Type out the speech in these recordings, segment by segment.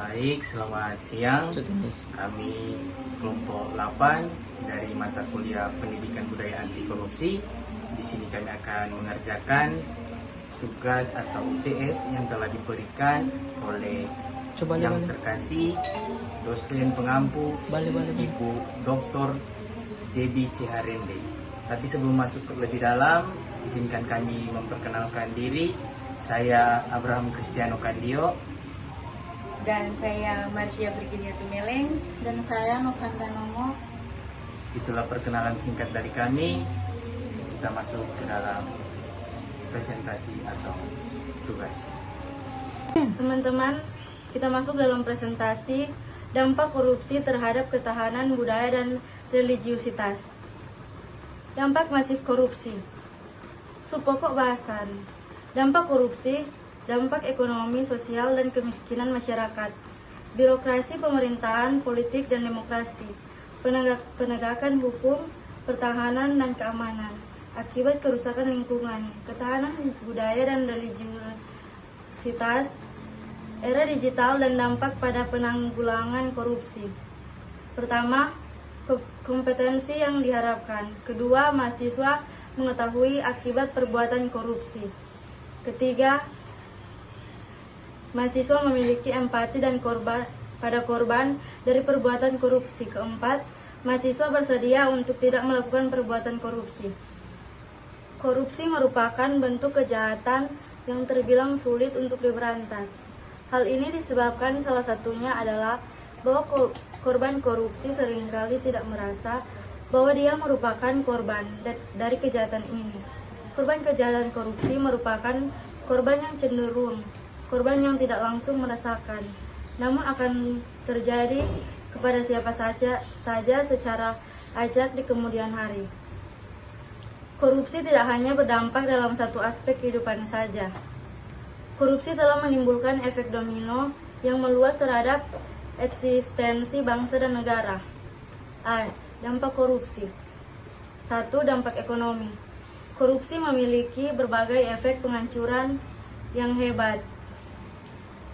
Baik, selamat siang. Kami kelompok 8 dari mata kuliah Pendidikan Budaya Anti Korupsi. Di sini kami akan mengerjakan tugas atau UTS yang telah diberikan oleh yang terkasih dosen pengampu Ibu Dr. Debbie Ciharende. Tapi sebelum masuk lebih dalam, izinkan kami memperkenalkan diri. Saya Abraham Cristiano Candio. Dan saya Marcia Virginia Tumeleng. Dan saya Novanda Nomo. Itulah perkenalan singkat dari kami. Kita masuk ke dalam presentasi atau tugas. Teman-teman, kita masuk dalam presentasi dampak korupsi terhadap ketahanan budaya dan religiusitas. Dampak masif korupsi. Subpokok bahasan. Dampak korupsi, dampak ekonomi, sosial, dan kemiskinan masyarakat, birokrasi pemerintahan, politik, dan demokrasi, penegakan hukum, pertahanan, dan keamanan, akibat kerusakan lingkungan, ketahanan budaya dan religiusitas, era digital, dan dampak pada penanggulangan korupsi. Pertama, kompetensi yang diharapkan. Kedua, mahasiswa mengetahui akibat perbuatan korupsi. Ketiga, mahasiswa memiliki empati dan pada korban dari perbuatan korupsi. Keempat, mahasiswa bersedia untuk tidak melakukan perbuatan korupsi. Korupsi merupakan bentuk kejahatan yang terbilang sulit untuk diberantas. Hal ini disebabkan salah satunya adalah bahwa korban korupsi seringkali tidak merasa bahwa dia merupakan korban dari kejahatan ini. Korban kejahatan korupsi merupakan korban yang cenderung, korban yang tidak langsung merasakan, namun akan terjadi kepada siapa saja secara acak di kemudian hari. Korupsi tidak hanya berdampak dalam satu aspek kehidupan saja. Korupsi telah menimbulkan efek domino yang meluas terhadap eksistensi bangsa dan negara. Dampak korupsi. 1. Dampak ekonomi. Korupsi memiliki berbagai efek penghancuran yang hebat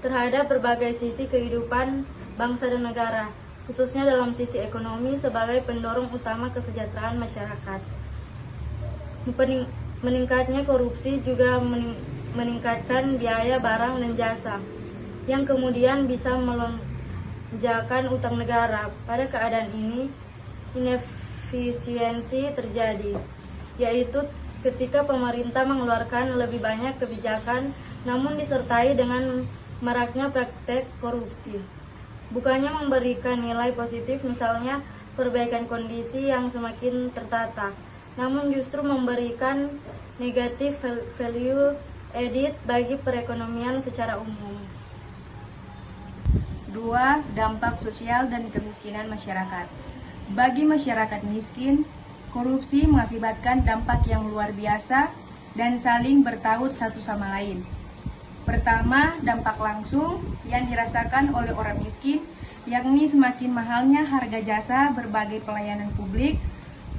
terhadap berbagai sisi kehidupan bangsa dan negara, khususnya dalam sisi ekonomi sebagai pendorong utama kesejahteraan masyarakat. Meningkatnya korupsi juga meningkatkan biaya barang dan jasa, yang kemudian bisa melonjakkan utang negara. Pada keadaan ini, inefisiensi terjadi, yaitu ketika pemerintah mengeluarkan lebih banyak kebijakan namun disertai dengan maraknya praktek korupsi. Bukannya memberikan nilai positif, misalnya perbaikan kondisi yang semakin tertata, namun justru memberikan negatif value added bagi perekonomian secara umum. 2. Dampak sosial dan kemiskinan masyarakat. Bagi masyarakat miskin, korupsi mengakibatkan dampak yang luar biasa dan saling bertaut satu sama lain. Pertama, dampak langsung yang dirasakan oleh orang miskin, yakni semakin mahalnya harga jasa berbagai pelayanan publik,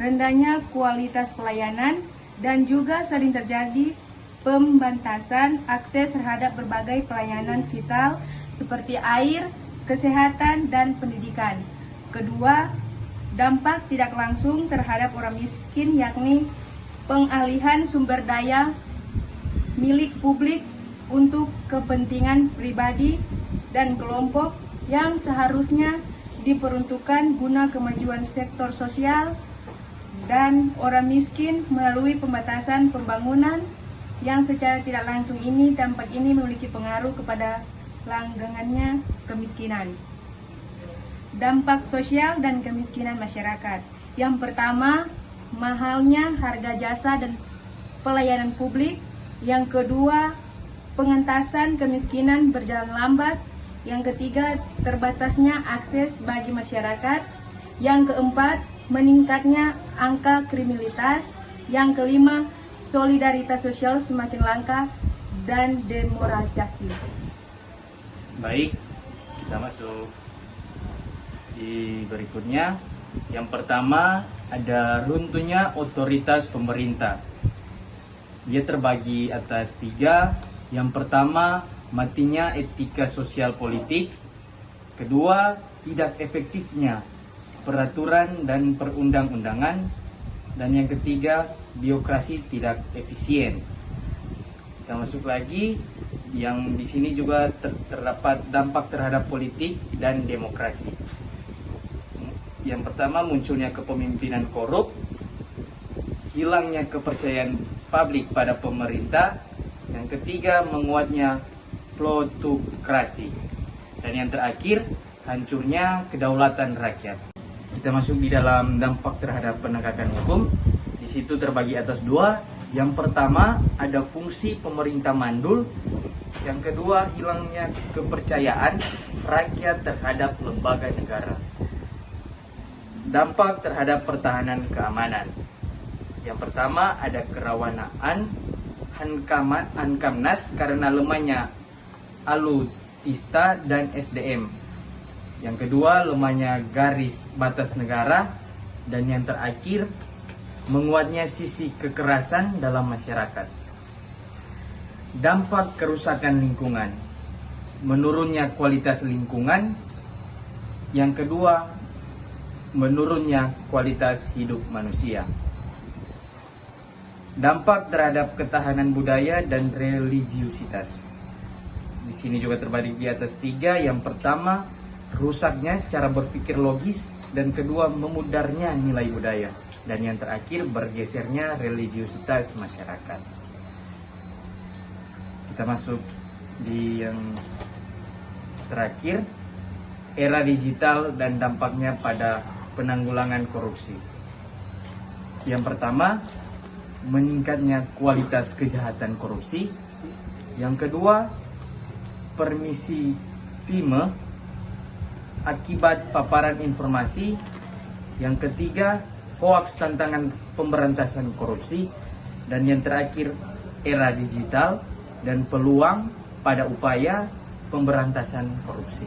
rendahnya kualitas pelayanan, dan juga sering terjadi pembatasan akses terhadap berbagai pelayanan vital seperti air, kesehatan, dan pendidikan. Kedua, dampak tidak langsung terhadap orang miskin, yakni pengalihan sumber daya milik publik untuk kepentingan pribadi dan kelompok yang seharusnya diperuntukkan guna kemajuan sektor sosial dan orang miskin melalui pembatasan pembangunan yang secara tidak langsung ini dampak ini memiliki pengaruh kepada langgangannya kemiskinan. Dampak sosial dan kemiskinan masyarakat. Yang pertama, mahalnya harga jasa dan pelayanan publik. Yang kedua, pengentasan kemiskinan berjalan lambat. Yang ketiga, terbatasnya akses bagi masyarakat. Yang keempat, meningkatnya angka kriminalitas. Yang kelima, solidaritas sosial semakin langka dan demoralisasi. Baik, kita masuk di berikutnya. Yang pertama, ada runtuhnya otoritas pemerintah. Dia terbagi atas 3. Yang pertama, matinya etika sosial politik. Kedua, tidak efektifnya peraturan dan perundang-undangan. Dan yang ketiga, birokrasi tidak efisien. Kita masuk lagi, yang di sini juga terdapat dampak terhadap politik dan demokrasi. Yang pertama, munculnya kepemimpinan korup, hilangnya kepercayaan publik pada pemerintah. Yang ketiga, menguatnya plutokrasi. Dan yang terakhir, hancurnya kedaulatan rakyat. Kita masuk di dalam dampak terhadap penegakan hukum. Di situ terbagi atas dua. Yang pertama, ada fungsi pemerintah mandul. Yang kedua, hilangnya kepercayaan rakyat terhadap lembaga negara. Dampak terhadap pertahanan keamanan. Yang pertama, ada kerawanan Ankamnas karena lemahnya alutsista dan SDM. Yang kedua, lemahnya garis batas negara. Dan yang terakhir, menguatnya sisi kekerasan dalam masyarakat. Dampak kerusakan lingkungan. Menurunnya kualitas lingkungan. Yang kedua, menurunnya kualitas hidup manusia. Dampak terhadap ketahanan budaya dan religiusitas. Di sini juga terbagi di atas tiga. Yang pertama, rusaknya cara berpikir logis, dan kedua, memudarnya nilai budaya, dan yang terakhir, bergesernya religiusitas masyarakat. Kita masuk di yang terakhir, era digital dan dampaknya pada penanggulangan korupsi. Yang pertama, meningkatnya kualitas kejahatan korupsi. Yang kedua, permisifisme akibat paparan informasi. Yang ketiga, hoaks tantangan pemberantasan korupsi. Dan yang terakhir, era digital dan peluang pada upaya pemberantasan korupsi.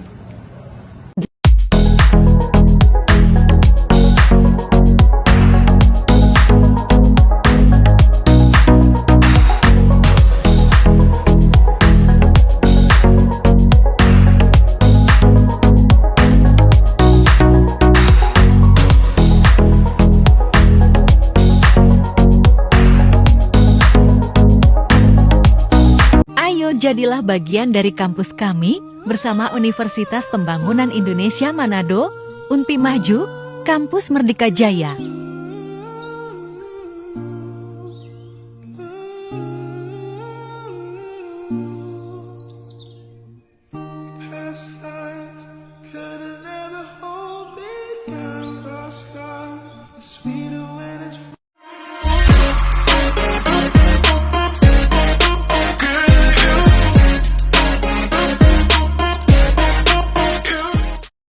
Jadilah bagian dari kampus kami bersama Universitas Pembangunan Indonesia Manado, Unpi Maju, Kampus Merdeka Jaya.